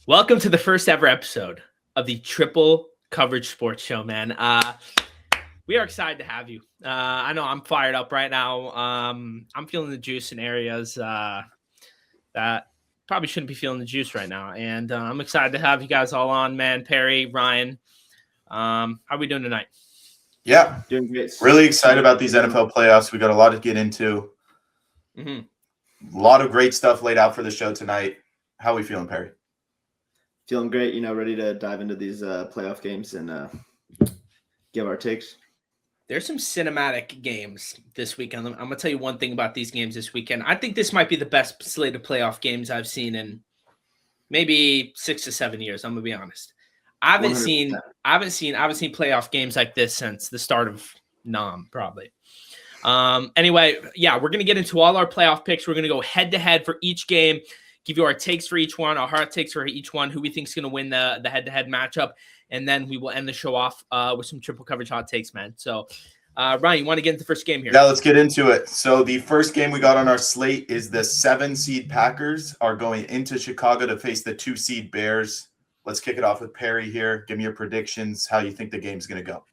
Welcome to the first ever episode of the Triple Coverage Sports Show, man. We are excited to have you. I know I'm fired up right now. I'm feeling the juice in areas that probably shouldn't be feeling the juice right now. And I'm excited to have you guys all on, man. Perry, Ryan, how are we doing tonight? Yeah, Doing great. really excited about these NFL playoffs. We got a lot to get into. A lot of great stuff laid out for the show tonight. How are we feeling, Perry? Feeling great, ready to dive into these playoff games and give our takes. There's some cinematic games this weekend. I'm going to tell you one thing about these games this weekend. I think this might be the best slate of playoff games I've seen in maybe 6 to 7 years. I'm going to be honest. I haven't 100%. seen playoff games like this since the start of NOM, probably. Anyway, yeah, we're going to get into all our playoff picks. We're going to go head to head for each game, give you our takes for each one, our hard takes for each one, who we think is going to win the head-to-head matchup, and then we will end the show off with some triple coverage hot takes, man. So, Ryan, you want to get into the first game here? Yeah, let's get into it. So the first game we got on our slate is the 7-seed Packers are going into Chicago to face the 2-seed Bears. Let's kick it off with Perry here. Give me your predictions, how you think the game's going to go.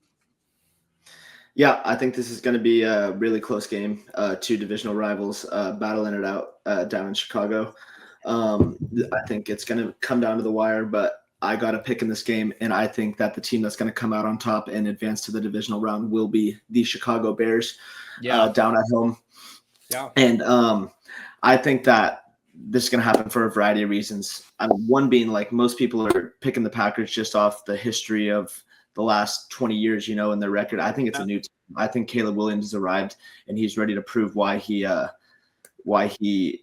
Yeah, I think this is going to be a really close game. Two divisional rivals battling it out down in Chicago. I think it's going to come down to the wire, but I got a pick in this game, and I think that the team that's going to come out on top and advance to the divisional round will be the Chicago Bears down at home. Yeah. And I think that this is going to happen for a variety of reasons. One being, like, most people are picking the Packers just off the history of the last 20 years, and their record. I think it's a new team. I think Caleb Williams has arrived, and he's ready to prove why he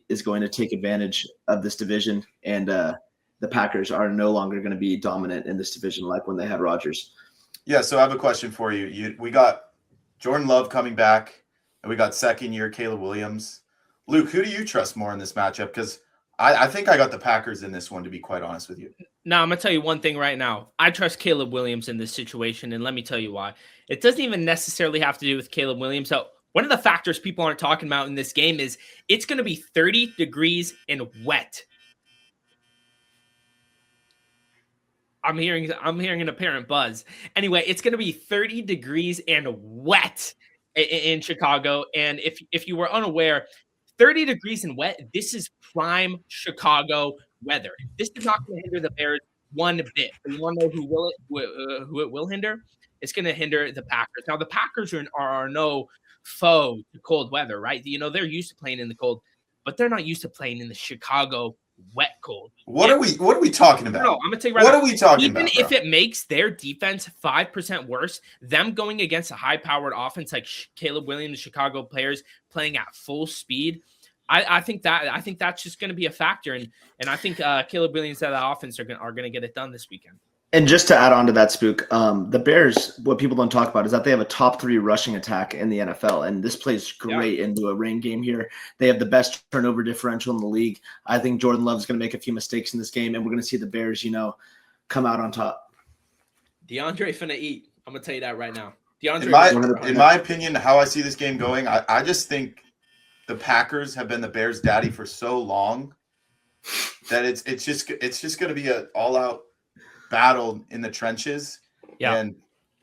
is going to take advantage of this division. And the Packers are no longer going to be dominant in this division like when they had Rodgers. Yeah, so I have a question for you. We got Jordan Love coming back, and we got second-year Caleb Williams. Luke, who do you trust more in this matchup? Because I think I got the Packers in this one, to be quite honest with you. Now, I'm going to tell you one thing right now. I trust Caleb Williams in this situation, and let me tell you why. It doesn't even necessarily have to do with Caleb Williams. So one of the factors people aren't talking about in this game is it's going to be 30 degrees and wet. I'm hearing an apparent buzz. Anyway, it's going to be 30 degrees and wet in Chicago. And if you were unaware, 30 degrees and wet, this is prime Chicago weather. This is not going to hinder the Bears one bit. You want to know who it will hinder? It's going to hinder the Packers. Now, the Packers are no foe to cold weather, right? They're used to playing in the cold, but they're not used to playing in the Chicago wet cold. What are we talking about? No, I'm gonna tell you right what now, are we talking even about? Even if it makes their defense 5% worse, them going against a high-powered offense like Caleb Williams, Chicago players playing at full speed, I think that's just going to be a factor, and I think Caleb Williams and the offense are going to get it done this weekend. And just to add on to that, Spook, the Bears, what people don't talk about is that they have a top 3 rushing attack in the NFL, and this plays great into a rain game here. They have the best turnover differential in the league. I think Jordan Love's going to make a few mistakes in this game, and we're going to see the Bears, come out on top. DeAndre finna eat. I'm going to tell you that right now. In my opinion, how I see this game going, I just think the Packers have been the Bears' daddy for so long that it's just going to be an all-out battle in the trenches. Yeah. And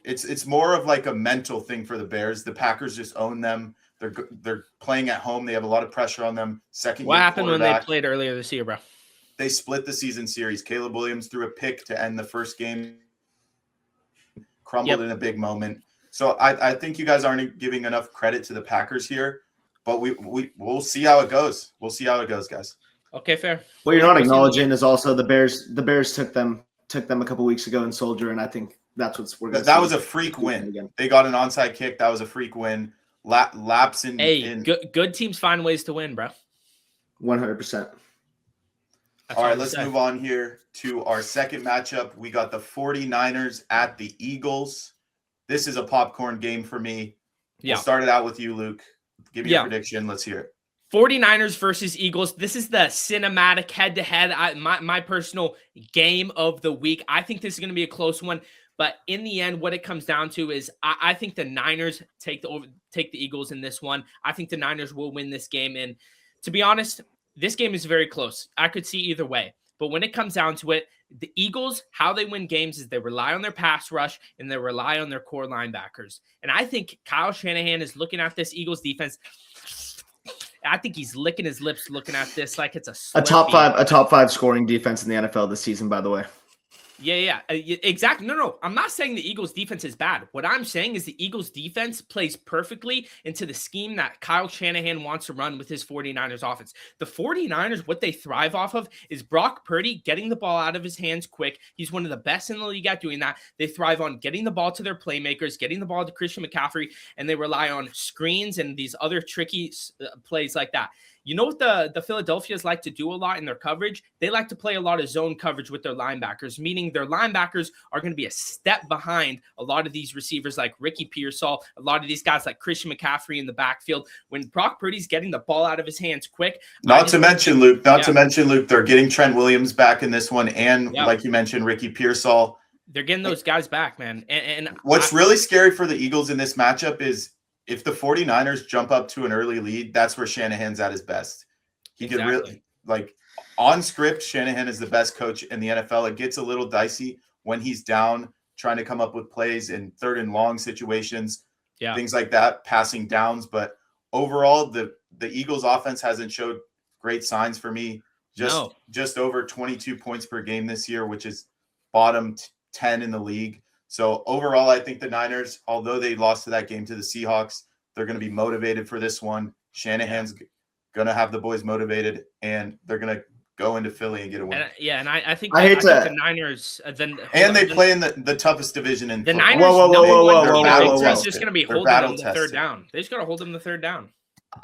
it's more of like a mental thing for the Bears. The Packers just own them. They're playing at home. They have a lot of pressure on them. What happened when they played earlier this year, bro? They split the season series. Caleb Williams threw a pick to end the first game, crumbled in a big moment. So I think you guys aren't giving enough credit to the Packers here, but we'll see how it goes. We'll see how it goes, guys. Okay, fair. What you're not acknowledging is also the Bears took them a couple weeks ago in Soldier, and I think that's what's we're going to see. That was a freak win. Again. They got an onside kick. That was a freak win. Laps in. Hey, good teams find ways to win, bro. 100%. All right, let's move on here to our second matchup. We got the 49ers at the Eagles. This is a popcorn game for me. Yeah. We'll start it out with you, Luke. Give me a prediction. Let's hear it. 49ers versus Eagles. This is the cinematic head-to-head, my personal game of the week. I think this is going to be a close one, but in the end, what it comes down to is I think the Niners take the Eagles in this one. I think the Niners will win this game, and to be honest, this game is very close. I could see either way. But when it comes down to it, the Eagles, how they win games is they rely on their pass rush and they rely on their core linebackers. And I think Kyle Shanahan is looking at this Eagles defense. I think he's licking his lips looking at this like it's a Slurpee. A top five scoring defense in the NFL this season, by the way. Yeah, exactly. No. I'm not saying the Eagles defense is bad. What I'm saying is the Eagles defense plays perfectly into the scheme that Kyle Shanahan wants to run with his 49ers offense. The 49ers, what they thrive off of is Brock Purdy getting the ball out of his hands quick. He's one of the best in the league at doing that. They thrive on getting the ball to their playmakers, getting the ball to Christian McCaffrey, and they rely on screens and these other tricky plays like that. You know what the Philadelphians like to do a lot in their coverage? They like to play a lot of zone coverage with their linebackers, meaning their linebackers are going to be a step behind a lot of these receivers like Ricky Pearsall, a lot of these guys like Christian McCaffrey in the backfield. When Brock Purdy's getting the ball out of his hands quick. Not to mention, Luke, they're getting Trent Williams back in this one. And like you mentioned, Ricky Pearsall. They're getting those guys back, man. And what's really scary for the Eagles in this matchup is if the 49ers jump up to an early lead, that's where Shanahan's at his best. He could really, like, on script, Shanahan is the best coach in the NFL. It gets a little dicey when he's down, trying to come up with plays in third and long situations, things like that, passing downs. But overall, the Eagles offense hasn't showed great signs for me. Just over 22 points per game this year, which is bottom 10 in the league. So overall, I think the Niners, although they lost to that game to the Seahawks, they're going to be motivated for this one. Shanahan's going to have the boys motivated, and they're going to go into Philly and get a win. And I think the Niners they play in the toughest division in the football. Niners. They're just going to be holding them the third down. They just got to hold them the third down.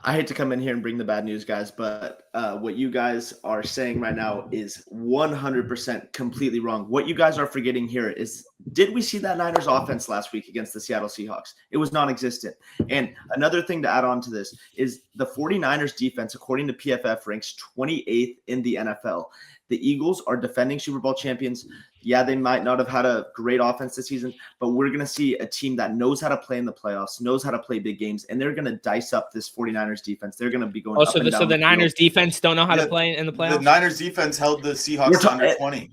I hate to come in here and bring the bad news, guys, but what you guys are saying right now is 100% completely wrong. What you guys are forgetting here is, did we see that Niners offense last week against the Seattle Seahawks? It was non-existent. And another thing to add on to this is the 49ers defense, according to PFF, ranks 28th in the NFL. The Eagles are defending Super Bowl champions. Yeah, they might not have had a great offense this season, but we're going to see a team that knows how to play in the playoffs, knows how to play big games, and they're going to dice up this 49ers defense. They're going to be going up and down. So the Niners defense don't know how to play in the playoffs? The Niners defense held the Seahawks under 20.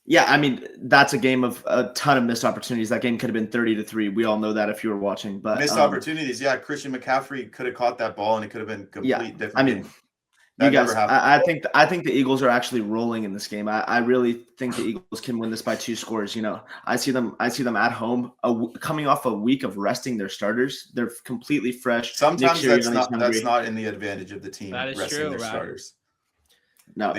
Yeah, I mean, that's a game of a ton of missed opportunities. That game could have been 30-3. We all know that if you were watching. But missed opportunities, Christian McCaffrey could have caught that ball, and it could have been complete different. I mean, you guys, I think the Eagles are actually rolling in this game. I really think the Eagles can win this by 2 scores. You know, I see them at home, coming off a week of resting their starters. They're completely fresh. Sometimes that's not in the advantage of the team. That is resting true, their starters. No,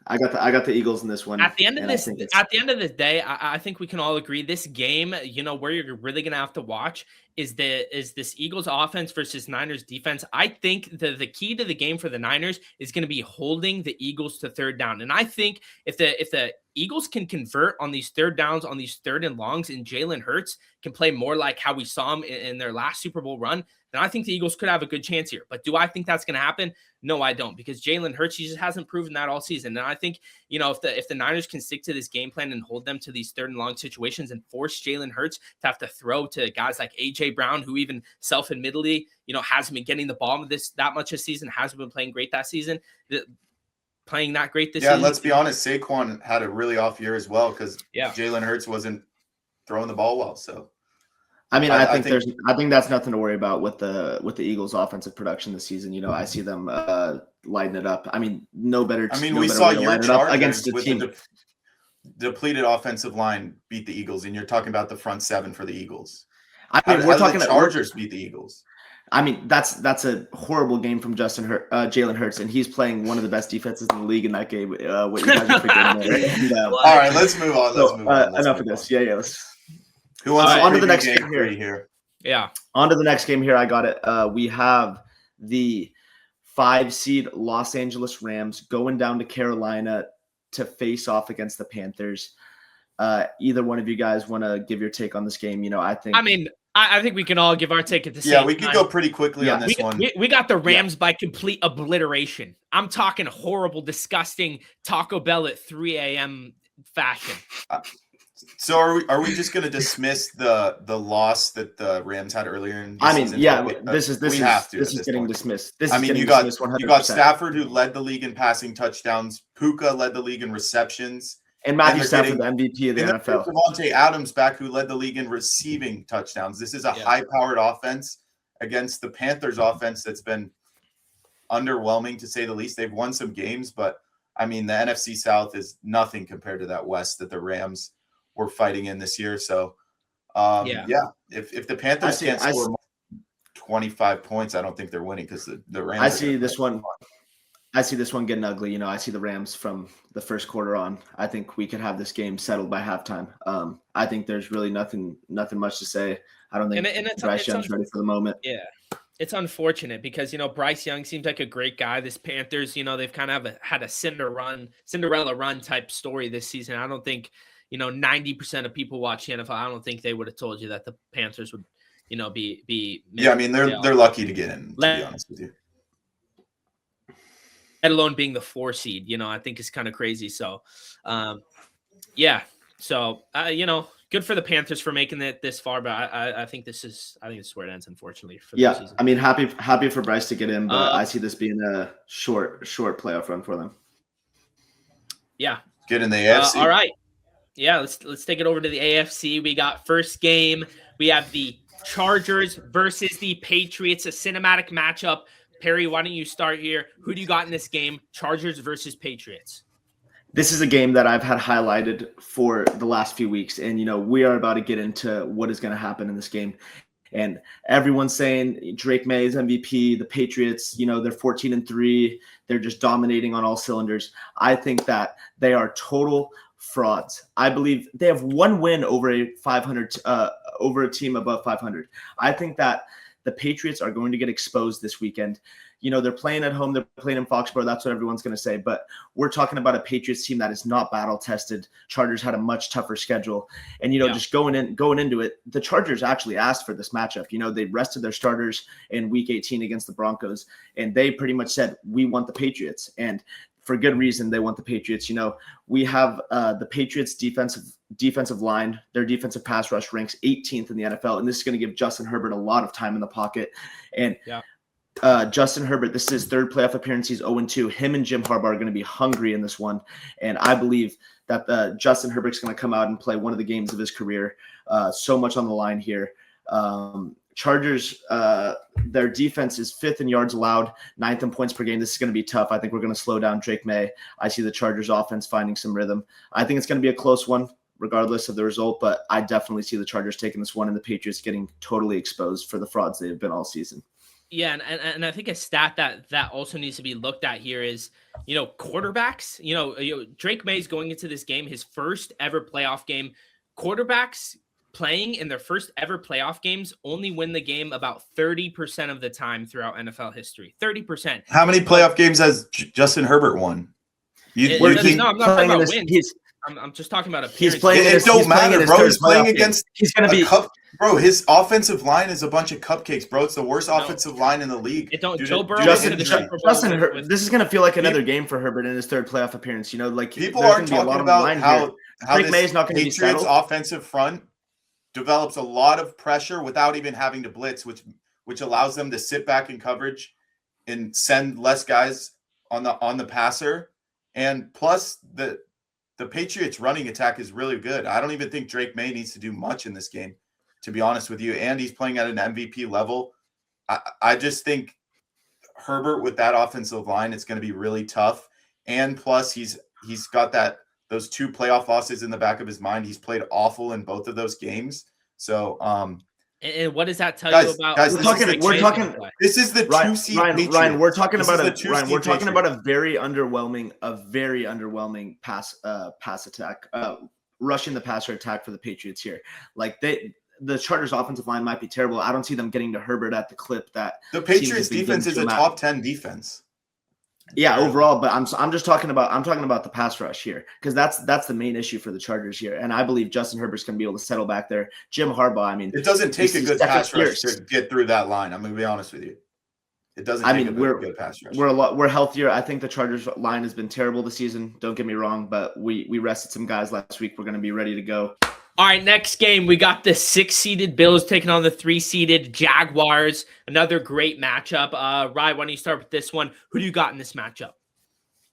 I got the Eagles in this one. At the end of the day, I think we can all agree this game, where you're really gonna have to watch is this Eagles offense versus Niners defense. I think the key to the game for the Niners is going to be holding the Eagles to third down. And I think if the Eagles can convert on these third downs, on these third and longs, and Jalen Hurts can play more like how we saw him in their last Super Bowl run, then I think the Eagles could have a good chance here. But do I think that's going to happen? No, I don't, because Jalen Hurts, he just hasn't proven that all season. And I think, if the Niners can stick to this game plan and hold them to these third and long situations and force Jalen Hurts to have to throw to guys like A.J. Brown, who even self-admittedly, hasn't been getting the ball that much this season, hasn't been playing great that season, playing not great this season. Yeah, let's be honest, Saquon had a really off year as well because Jalen Hurts wasn't throwing the ball well. So I mean, I think that's nothing to worry about with the Eagles' offensive production this season. I see them lighting it up. I mean, we saw your Chargers against the team. Depleted offensive line beat the Eagles, and you're talking about the front seven for the Eagles. I mean, we're talking the Chargers beat the Eagles. I mean, that's a horrible game from Jalen Hurts, and he's playing one of the best defenses in the league in that game. What you guys are forgetting there. All right, let's move on. Enough of this. Yeah. Who wants on to the next game here? Yeah. On to the next game here. I got it. We have the 5-seed Los Angeles Rams going down to Carolina to face off against the Panthers. Either one of you guys want to give your take on this game? I think we can all give our take at the same time. Yeah, we could go pretty quickly on this one. We got the Rams by complete obliteration. I'm talking horrible, disgusting Taco Bell at 3 a.m. fashion. So are we just going to dismiss the loss that the Rams had earlier in the season? This is getting dismissed. I mean, you got Stafford, who led the league in passing touchdowns. Puka led the league in receptions. And Matthew Stafford, the MVP of the NFL. Devontae Adams back, who led the league in receiving touchdowns. This is a high-powered offense against the Panthers offense that's been underwhelming, to say the least. They've won some games, but, I mean, the NFC South is nothing compared to that West that the Rams were fighting in this year. So, if the Panthers can't score 25 points, I don't think they're winning, because the Rams. I see this one getting ugly. You know, I see the Rams from the first quarter on. I think we could have this game settled by halftime. I think there's really nothing much to say. I don't think Bryce Young's ready for the moment. Yeah. It's unfortunate because, you know, Bryce Young seems like a great guy. This Panthers, you know, they've kind of had a Cinderella run type story this season. I don't think, you know, 90% of people watch the NFL. I don't think they would have told you that the Panthers would, you know, be. Yeah, I mean, they're lucky to get in, to be honest with you. Let alone being the 4 seed, you know, I think it's kind of crazy. So, yeah. So, you know, good for the Panthers for making it this far, but I think this is where it ends, unfortunately. For the season. I mean, happy for Bryce to get in, but I see this being a short playoff run for them. Yeah. Get in the AFC. All right. Yeah, let's take it over to the AFC. We got first game. We have the Chargers versus the Patriots, a cinematic matchup. Perry, why don't you start here? Who do you got in this game? Chargers versus Patriots. This is a game that I've had highlighted for the last few weeks. And, you know, we are about to get into what is going to happen in this game. And everyone's saying Drake May is MVP. The Patriots, you know, they're 14-3. They're just dominating on all cylinders. I think that they are total frauds. I believe they have one win over over a team above 500. I think that the Patriots are going to get exposed this weekend. You know, they're playing at home. They're playing in Foxborough. That's what everyone's going to say. But we're talking about a Patriots team that is not battle tested. Chargers had a much tougher schedule. And, you know, just going into it, the Chargers actually asked for this matchup. You know, they rested their starters in week 18 against the Broncos. And they pretty much said, we want the Patriots. And for good reason, they want the Patriots. You know, we have the Patriots defensive line. Their defensive pass rush ranks 18th in the NFL. And this is going to give Justin Herbert a lot of time in the pocket. And Justin Herbert, this is his third playoff appearance. He's 0-2. Him and Jim Harbaugh are going to be hungry in this one. And I believe that Justin Herbert's going to come out and play one of the games of his career. So much on the line here. Chargers, their defense is 5th in yards allowed, 9th in points per game. This is going to be tough. I think we're going to slow down Drake May. I see the Chargers offense finding some rhythm. I think it's going to be a close one, regardless of the result, but I definitely see the Chargers taking this one and the Patriots getting totally exposed for the frauds they've been all season. Yeah, and I think a stat that also needs to be looked at here is, you know, quarterbacks. You know, Drake May's going into this game, his first ever playoff game. Quarterbacks playing in their first ever playoff games only win the game about 30% of the time throughout NFL history. 30%. How many playoff games has Justin Herbert won? No, I'm not talking about wins. I'm just talking about appearances. He's playing. It don't matter, bro. He's playing against. He's going to be. Bro, his offensive line is a bunch of cupcakes, bro. It's the worst offensive line in the league. It don't. Joe Burrow. Justin Herbert. This is going to feel like another game for Herbert in his third playoff appearance. You know, like people are talking about how Drake May is not going to be Patriots settled. Offensive front develops a lot of pressure without even having to blitz, which allows them to sit back in coverage and send less guys on the passer. And plus the Patriots running attack is really good. I don't even think Drake May needs to do much in this game, to be honest with you. And he's playing at an MVP level. I just think Herbert with that offensive line, it's going to be really tough. And plus he's got those 2 playoff losses in the back of his mind. He's played awful in both of those games. So, and what does that tell you about? Guys, we're talking. This is the 2 seed. Ryan, we're talking about a very underwhelming pass attack, rushing the passer attack for the Patriots here. Like the Chargers offensive line might be terrible. I don't see them getting to Herbert at the clip that the Patriots defense is a top 10 defense. Yeah, overall, but I'm just talking about the pass rush here, because that's the main issue for the Chargers here, and I believe Justin Herbert's going to be able to settle back there. Jim Harbaugh, I mean, it doesn't take a good pass rush to get through that line. I'm going to be honest with you. It doesn't I take mean, a good pass rush. we're healthier. I think the Chargers line has been terrible this season. Don't get me wrong, but we rested some guys last week. We're going to be ready to go. All right, next game, we got the 6-seeded Bills taking on the 3-seeded Jaguars. Another great matchup. Rye, why don't you start with this one? Who do you got in this matchup?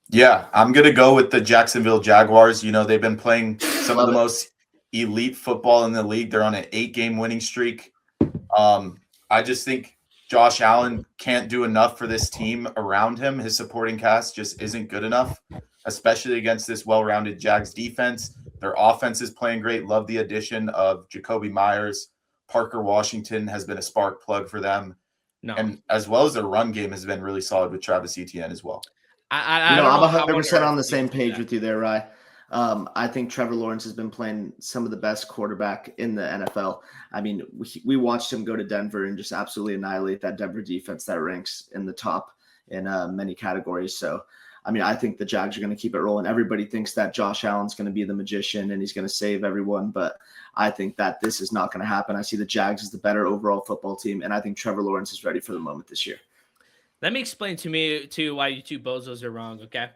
Yeah, I'm going to go with the Jacksonville Jaguars. You know, they've been playing some of the most elite football in the league. They're on an 8-game winning streak. I just think Josh Allen can't do enough for this team around him. His supporting cast just isn't good enough, especially against this well-rounded Jags defense. Their offense is playing great. Love the addition of Jacoby Myers. Parker Washington has been a spark plug for them. No. And as well as their run game has been really solid with Travis Etienne as well. I'm 100% on the same page with you there, Rye. I think Trevor Lawrence has been playing some of the best quarterback in the NFL. I mean, we watched him go to Denver and just absolutely annihilate that Denver defense that ranks in the top in many categories. So, I mean, I think the Jags are going to keep it rolling. Everybody thinks that Josh Allen's going to be the magician and he's going to save everyone, but I think that this is not going to happen. I see the Jags as the better overall football team, and I think Trevor Lawrence is ready for the moment this year. Let me explain why you two bozos are wrong, okay?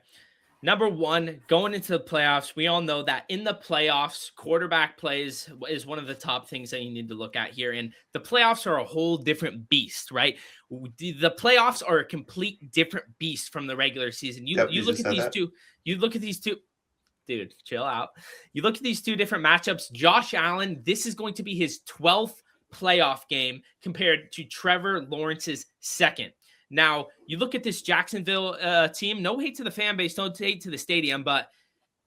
Number one, going into the playoffs, we all know that in the playoffs, quarterback plays is one of the top things that you need to look at here. And the playoffs are a whole different beast, right? The playoffs are a complete different beast from the regular season. You look at these two, dude, chill out. You look at these two different matchups. Josh Allen, this is going to be his 12th playoff game compared to Trevor Lawrence's second. Now, you look at this Jacksonville team, no hate to the fan base, no hate to the stadium, but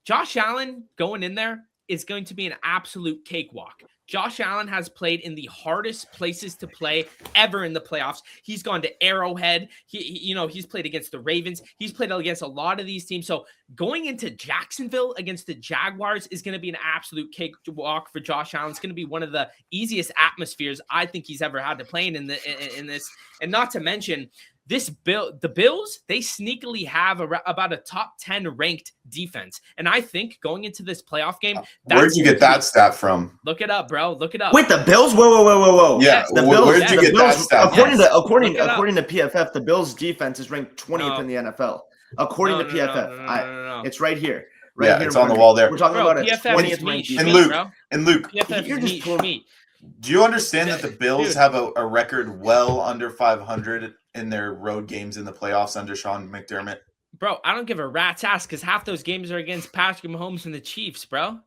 Josh Allen going in there is going to be an absolute cakewalk. Josh Allen has played in the hardest places to play ever in the playoffs. He's gone to Arrowhead. He's played against the Ravens. He's played against a lot of these teams. So going into Jacksonville against the Jaguars is going to be an absolute cakewalk for Josh Allen. It's going to be one of the easiest atmospheres I think he's ever had to play in this. And not to mention, the Bills, they sneakily have about a top 10 ranked defense. And I think going into this playoff game, where'd you get that stat from? Look it up, bro. Look it up. Wait, the Bills? Whoa. Yeah, the Bills, where'd you get that stat? According to PFF, the Bills defense is ranked 20th in the NFL. According to PFF, it's right here. Here it's on the wall there. We're talking about a PFF 20th ranked defense. And Luke, PFF you're just meat. Do you understand that the Bills have a record well under 500 in their road games in the playoffs under Sean McDermott? Bro, I don't give a rat's ass because half those games are against Patrick Mahomes and the Chiefs, bro.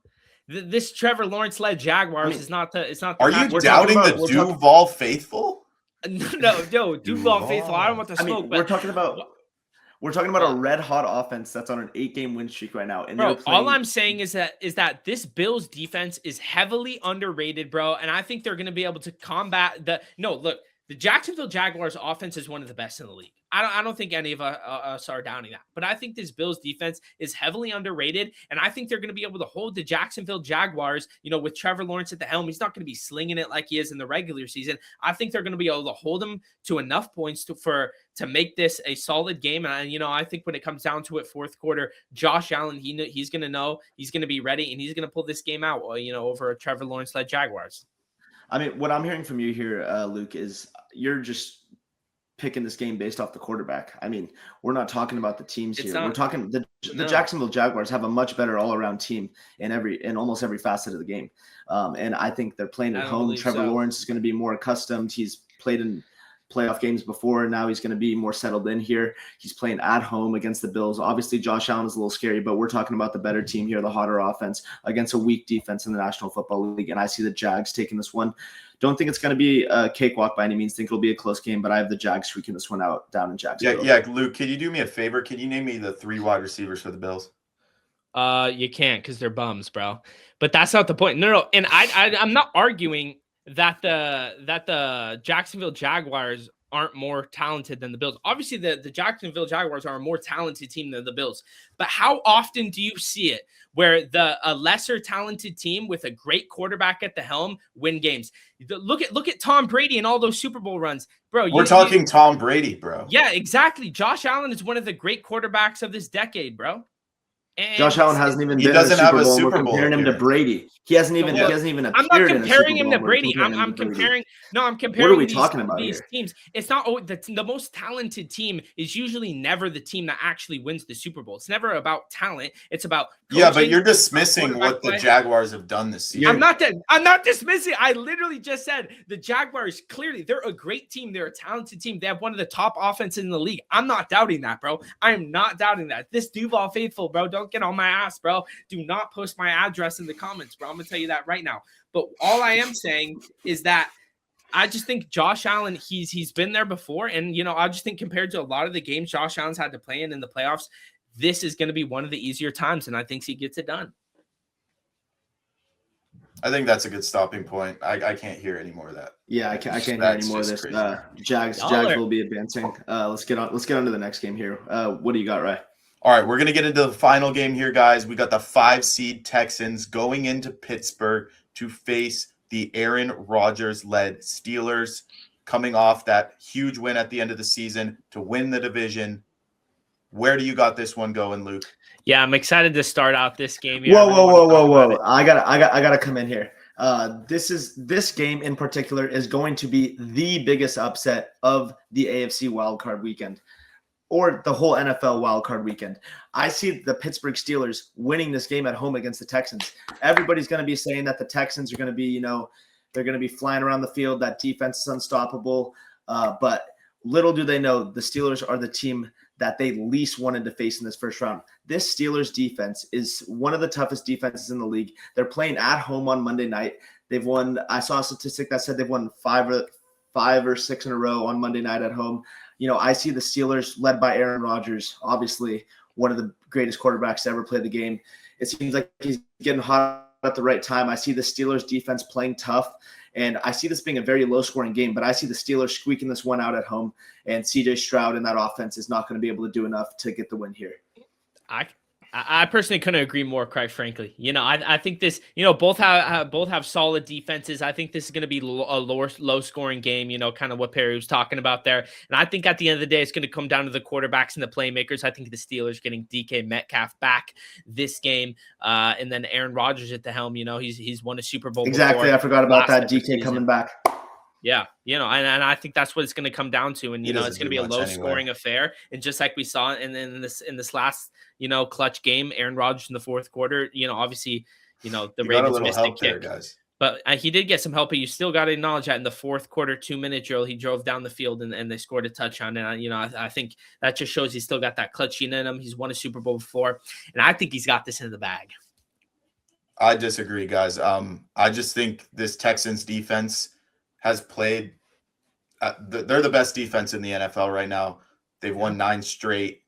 This Trevor Lawrence-led Jaguars is not the. It's not. Are you doubting the Duval faithful? No, Duval faithful. I don't want to smoke. We're talking about a red hot offense that's on an 8-game win streak right now. And bro, all I'm saying is that this Bills defense is heavily underrated, bro. And I think they're going to be able to combat the Jacksonville Jaguars offense is one of the best in the league. I don't think any of us are doubting that. But I think this Bills defense is heavily underrated, and I think they're going to be able to hold the Jacksonville Jaguars, with Trevor Lawrence at the helm. He's not going to be slinging it like he is in the regular season. I think they're going to be able to hold him to enough points to make this a solid game. And I think when it comes down to it, fourth quarter, Josh Allen, he's going to know, he's going to be ready, and he's going to pull this game out, over a Trevor Lawrence-led Jaguars. I mean, what I'm hearing from you here, Luke, is you're just picking this game based off the quarterback. I mean, we're not talking about the teams here. We're talking the Jacksonville Jaguars have a much better all-around team in almost every facet of the game. And I think they're playing at home. Trevor Lawrence is going to be more accustomed. He's played in playoff games before, and now he's going to be more settled in here. He's playing at home against the Bills. Obviously, Josh Allen is a little scary, but we're talking about the better team here, the hotter offense against a weak defense in the National Football League. And I see the Jags taking this one. Don't think it's going to be a cakewalk by any means. Think it'll be a close game, but I have the Jags squeaking this one out down in Jacksonville. Yeah, Luke, can you do me a favor? Can you name me the 3 wide receivers for the Bills? You can't because they're bums, bro. But that's not the point. No. And I'm not arguing that the Jacksonville Jaguars aren't more talented than the Bills. Obviously, the Jacksonville Jaguars are a more talented team than the Bills. But how often do you see it where a lesser talented team with a great quarterback at the helm win games? Look at Tom Brady and all those Super Bowl runs, bro. We're talking Tom Brady, bro. Yeah, exactly. Josh Allen is one of the great quarterbacks of this decade, bro. Josh And Allen hasn't even He been in a doesn't have Super a Bowl, and we're Super Bowl comparing him to appearance. Brady. He hasn't no, even well, I'm not appeared in a Super comparing him Bowl, to and we're Brady. comparing him I'm to Brady. comparing. No, I'm What are we comparing talking about these here? teams. It's not the most talented team is usually never the team that actually wins the Super Bowl. It's never about talent. It's about Yeah, but coaching, you're dismissing quarterback what the play. Jaguars have done this season. I'm not dismissing. I literally just said the Jaguars, clearly, they're a great team. They're a talented team. They have one of the top offenses in the league. I'm not doubting that, bro. I am not doubting that. This Duval faithful, bro, don't get on my ass, bro. Do not post my address in the comments, bro. I'm going to tell you that right now. But all I am saying is that I just think Josh Allen, he's been there before. And, I just think compared to a lot of the games Josh Allen's had to play in the playoffs, this is going to be one of the easier times. And I think he gets it done. I think that's a good stopping point. I can't hear any more of that. Yeah, I can't hear any more of this. Jags will be advancing. Let's get on to the next game here. What do you got, Ray? All right, we're going to get into the final game here, guys. We got the 5 seed Texans going into Pittsburgh to face the Aaron Rodgers-led Steelers, coming off that huge win at the end of the season to win the division. Where do you got this one going, Luke? Yeah, I'm excited to start out this game here. Whoa. I gotta come in here. This game in particular is going to be the biggest upset of the AFC wildcard weekend, or the whole NFL wildcard weekend. I see the Pittsburgh Steelers winning this game at home against the Texans. Everybody's going to be saying that the Texans are going to be, they're going to be flying around the field. That defense is unstoppable. But little do they know, the Steelers are the team that they least wanted to face in this first round. This Steelers defense is one of the toughest defenses in the league. They're playing at home on Monday night. They've won. I saw a statistic that said they've won five or six in a row on Monday night at home. I see the Steelers led by Aaron Rodgers, obviously one of the greatest quarterbacks to ever play the game. It seems like he's getting hot at the right time. I see the Steelers defense playing tough, and I see this being a very low-scoring game, but I see the Steelers squeaking this one out at home, and C.J. Stroud and that offense is not going to be able to do enough to get the win here. I personally couldn't agree more, quite frankly. I think this, both have solid defenses. I think this is going to be a low scoring game, kind of what Perry was talking about there. And I think at the end of the day, it's going to come down to the quarterbacks and the playmakers. I think the Steelers getting DK Metcalf back this game, and then Aaron Rodgers at the helm. He's won a Super Bowl. Exactly. Before, I forgot about that. DK season. Coming back. Yeah, and I think that's what it's going to come down to, and it's going to be a low-scoring affair. And just like we saw in this last clutch game, Aaron Rodgers in the fourth quarter, obviously, the Ravens missed a kick, guys. But he did get some help. But you still got to acknowledge that in the fourth quarter, 2-minute drill, he drove down the field and they scored a touchdown. And I think that just shows he's still got that clutch in him. He's won a Super Bowl before, and I think he's got this in the bag. I disagree, guys. I just think this Texans defense has played they're the best defense in the NFL right now. They've won 9 straight.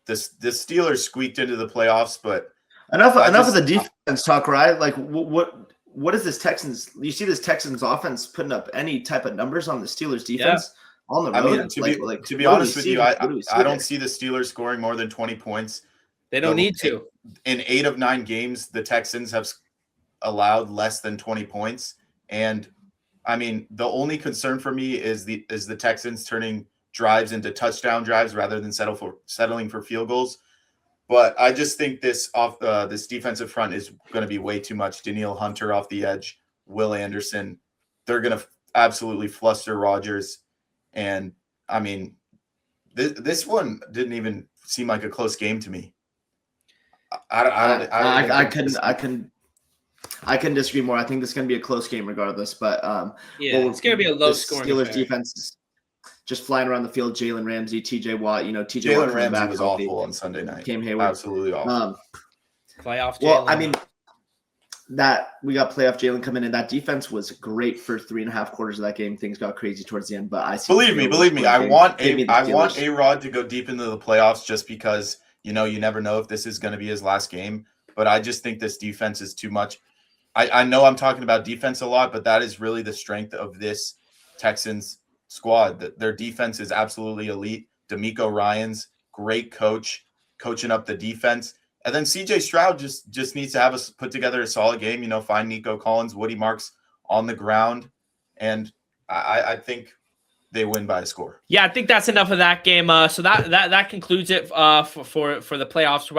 The Steelers squeaked into the playoffs, but enough of the defense talk, right? Like what is this Texans? You see this Texans offense putting up any type of numbers on the Steelers defense on the road? I mean, to be honest with you, I don't see the Steelers scoring more than 20 points. They don't need to. In 8 of 9 games, the Texans have allowed less than 20 points, and I mean, the only concern for me is the Texans turning drives into touchdown drives rather than settling for field goals. But I just think this defensive front is going to be way too much. Danielle Hunter off the edge, Will Anderson. They're going to absolutely fluster Rodgers. And I mean, this one didn't even seem like a close game to me. I can disagree more. I think this is going to be a close game regardless. But it's going to be a low-scoring Steelers defense is just flying around the field. Jalen Ramsey, TJ Watt. TJ Watt Ramsey was awful on Sunday night. Cam Hayward. Absolutely awful. Playoff Jalen. Well, I mean, that we got playoff Jalen coming in. That defense was great for 3.5 quarters of that game. Things got crazy towards the end. But I see believe me. I want A-Rod to go deep into the playoffs just because, you never know if this is going to be his last game. But I just think this defense is too much. I know I'm talking about defense a lot, but that is really the strength of this Texans squad. Their defense is absolutely elite. D'Amico Ryans, great coach, coaching up the defense. And then CJ Stroud just needs to have us put together a solid game, find Nico Collins, Woody Marks on the ground. And I think they win by a score. Yeah, I think that's enough of that game. So that concludes it for the playoffs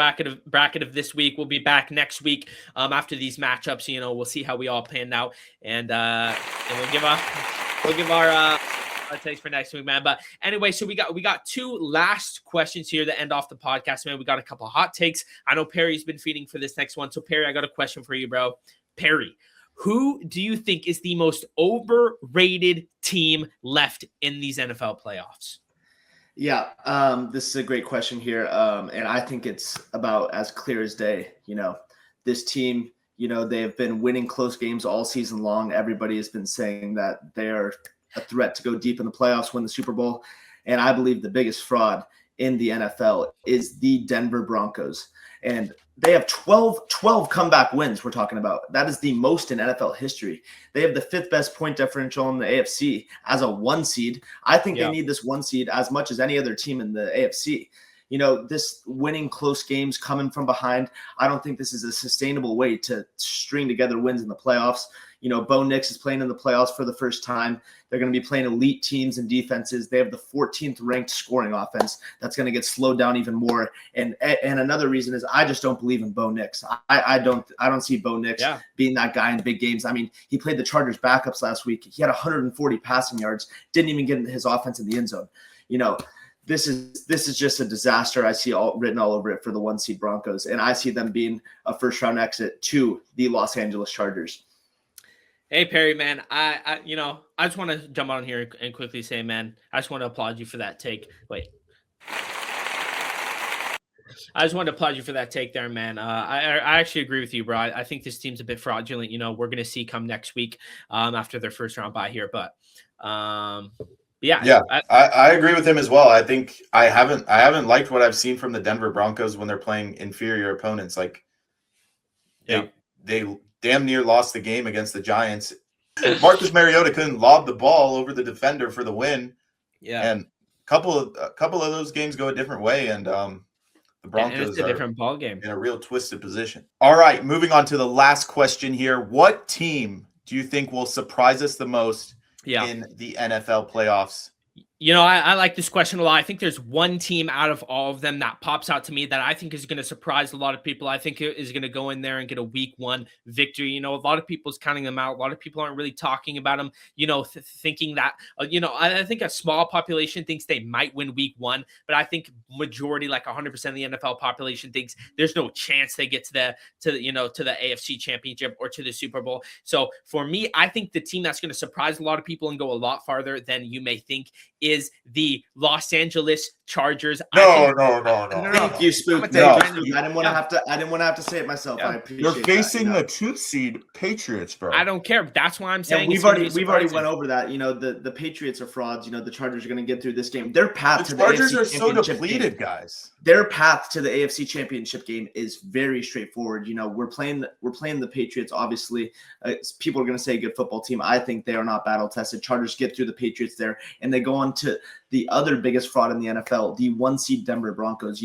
bracket of this week. We'll be back next week after these matchups. We'll see how we all panned out, and we'll give our takes for next week, man. But anyway, so we got two last questions here to end off the podcast, man. We got a couple hot takes. I know Perry's been feeding for this next one, so Perry, I got a question for you, bro. Perry, who do you think is the most overrated team left in these NFL playoffs? Yeah, this is a great question here, and I think it's about as clear as day. This team, they have been winning close games all season long. Everybody has been saying that they are a threat to go deep in the playoffs, win the Super Bowl, and I believe the biggest fraud in the NFL is the Denver Broncos. And they have 12 comeback wins we're talking about. That is the most in NFL history. They have the 5th best point differential in the AFC as a 1 seed. I think they need this 1 seed as much as any other team in the AFC. This winning close games coming from behind, I don't think this is a sustainable way to string together wins in the playoffs. Bo Nix is playing in the playoffs for the first time. They're going to be playing elite teams and defenses. They have the 14th ranked scoring offense that's going to get slowed down even more. And another reason is I just don't believe in Bo Nix. I don't see Bo Nix being that guy in big games. I mean, he played the Chargers backups last week. He had 140 passing yards, didn't even get his offense in the end zone. This is just a disaster. I see written all over it for the 1 seed Broncos, and I see them being a first round exit to the Los Angeles Chargers. Hey Perry, man, I just want to jump on here and quickly say, man, I just want to applaud you for that take. I just wanted to applaud you for that take there, man. I actually agree with you, bro. I think this team's a bit fraudulent. We're going to see come next week after their first round bye here. But yeah, I agree with him as well. I think I haven't liked what I've seen from the Denver Broncos when they're playing inferior opponents. Like they damn near lost the game against the Giants. Marcus Mariota couldn't lob the ball over the defender for the win. Yeah, and a couple of those games go a different way, and the Broncos are a different ball game in a real twisted position. All right, moving on to the last question here. What team do you think will surprise us the most in the NFL playoffs? I like this question a lot. I think there's one team out of all of them that pops out to me that I think is going to surprise a lot of people. I think it is going to go in there and get a week 1 victory. A lot of people's counting them out. A lot of people aren't really talking about them, thinking that, I think a small population thinks they might win week 1, but I think majority, like 100% of the NFL population thinks there's no chance they get to the AFC Championship or to the Super Bowl. So for me, I think the team that's going to surprise a lot of people and go a lot farther than you may think is the Los Angeles Chargers. No. Thank you, Spook. I didn't want to have to say it myself. I appreciate You're facing the 2 seed Patriots, bro. I don't care. That's why I'm saying we've already went over that. The Patriots are frauds. The Chargers are going to get through this game. Their path to the Chargers AFC are so depleted, game, guys. Their path to the AFC Championship game is very straightforward. We're playing the Patriots. Obviously, people are going to say good football team. I think they are not battle tested. Chargers get through the Patriots there, and they go on to the other biggest fraud in the NFL, the 1 seed Denver Broncos.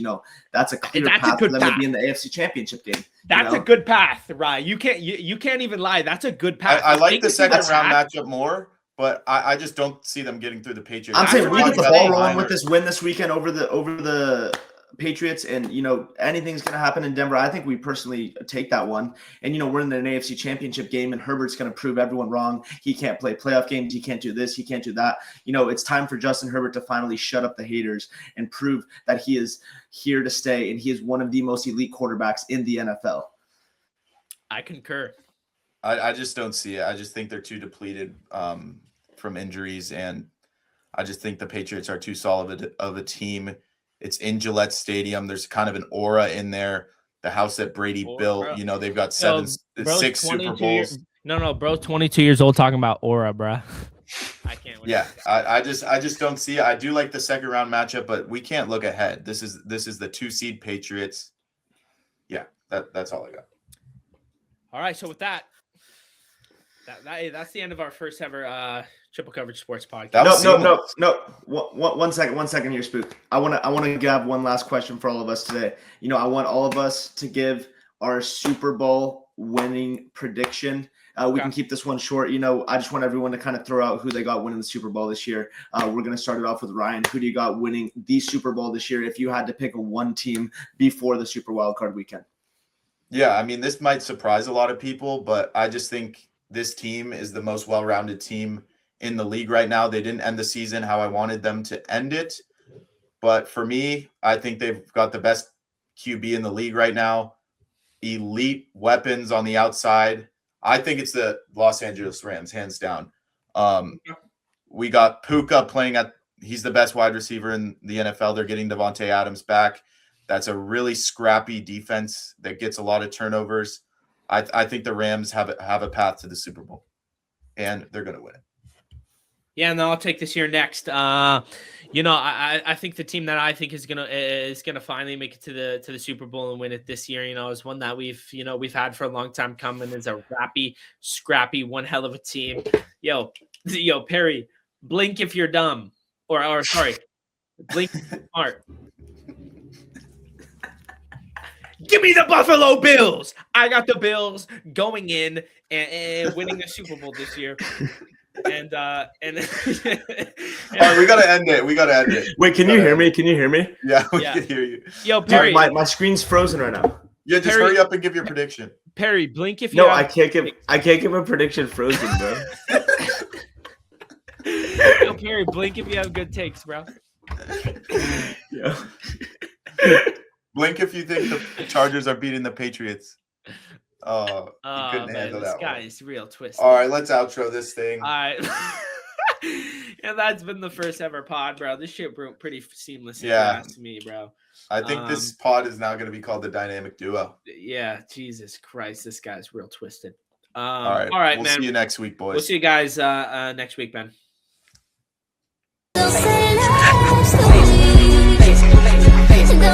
That's a clear path for them to be in the AFC Championship game. That's a good path, Ryan. You can't even lie. That's a good path. I like the second round matchup more, but I just don't see them getting through the Patriots. I'm saying we get the ball rolling with this win this weekend over the Patriots, and anything's going to happen in Denver. I think we personally take that one, and we're in an AFC Championship game, and Herbert's going to prove everyone wrong. He can't play playoff games. He can't do this. He can't do that. It's time for Justin Herbert to finally shut up the haters and prove that he is here to stay, and he is one of the most elite quarterbacks in the NFL. I concur. I just don't see it. I just think they're too depleted from injuries, and I just think the Patriots are too solid of a team. It's in Gillette Stadium. There's kind of an aura in there. The house that Brady built, they've got 6 Super Bowls. No, bro, 22 years old talking about aura, bro. I can't. Yeah, I just don't see it. I do like the second round matchup, but we can't look ahead. This is the 2 seed Patriots. Yeah, that's all I got. All right, so with that's the end of our first ever Triple Coverage Sports podcast. No. One second here, Spook. I want to give one last question for all of us today. I want all of us to give our Super Bowl winning prediction. We Okay. can keep this one short. I just want everyone to kind of throw out who they got winning the Super Bowl this year. We're going to start it off with Ryan. Who do you got winning the Super Bowl this year if you had to pick one team before the Super Wildcard weekend? Yeah, I mean, this might surprise a lot of people, but I just think this team is the most well-rounded team in the league right now. They didn't end the season how I wanted them to end it. But for me, I think they've got the best QB in the league right now. Elite weapons on the outside. I think it's the Los Angeles Rams, hands down. We got Puka playing he's the best wide receiver in the NFL. They're getting Devontae Adams back. That's a really scrappy defense that gets a lot of turnovers. I think the Rams have a path to the Super Bowl, and they're going to win it. Yeah, no, I'll take this year next. I think the team that I think is gonna finally make it to the Super Bowl and win it this year, is one that we've had for a long time coming. Is a scrappy, one hell of a team. Yo, Perry, blink if you're dumb, or sorry, blink if you're smart. Give me the Buffalo Bills. I got the Bills going in and winning the Super Bowl this year. And all right, we gotta end it. Wait, can you hear me? Can you hear me? Yeah, we can hear you. Yo, Perry, my screen's frozen right now. Yeah, just hurry up and give your prediction. Perry, blink if you. No, I can't give a prediction frozen, bro. Yo, Perry, blink if you have good takes, bro. Yeah. Blink if you think the Chargers are beating the Patriots. Oh, you couldn't handle this that guy one. is real twisted. All right, let's outro this thing. All right. Yeah, that's been the first ever pod, bro. This shit went pretty seamless. If you ask me, bro. I think this pod is now going to be called the Dynamic Duo. Yeah, Jesus Christ, this guy's real twisted. All right, all right, we'll man. see you next week, boys. We'll see you guys next week, Ben.